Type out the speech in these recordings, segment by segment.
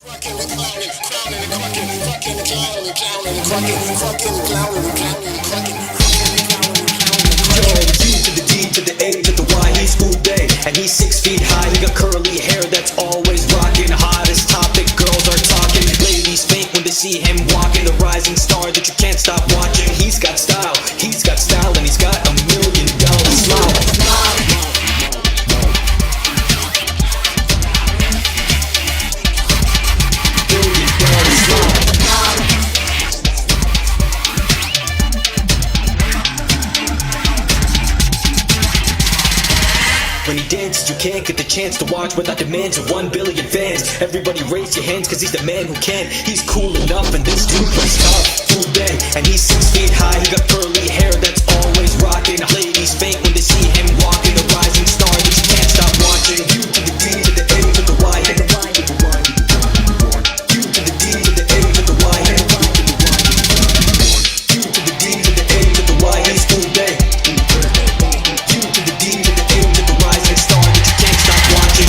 To the D to the A to the Y, he's Uday, and he's 6 feet high. He got curly hair that's always rocking. Hottest topic, girls are talking. Ladies faint when they see him walking. The rising star that you can't stop watching. He's got style, and he's got $1 million smile. When he dances, you can't get the chance to watch without demands of 1 billion fans. Everybody raise your hands, cause he's the man who can. He's cool enough, and this dude plays tough. Uday, and he's 6 feet high. He got curly hair that's always rocking. Ladies faint when they see him walking. The rising star that you can't stop watching. U to the D to the A to the Y. U to the D to the A to the Y. U to the D to the A to the Y. He's Uday. U to the D to the A to the rising star that you can't stop watching.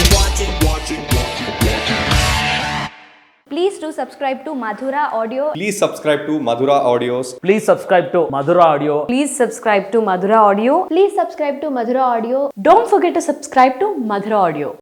Please do subscribe to Madhura Audio. Please subscribe to Madhura Audios. Please subscribe to Madhura Audio. Please subscribe to Madhura Audio. Please subscribe to Madhura Audio. Don't forget to subscribe to Madhura Audio.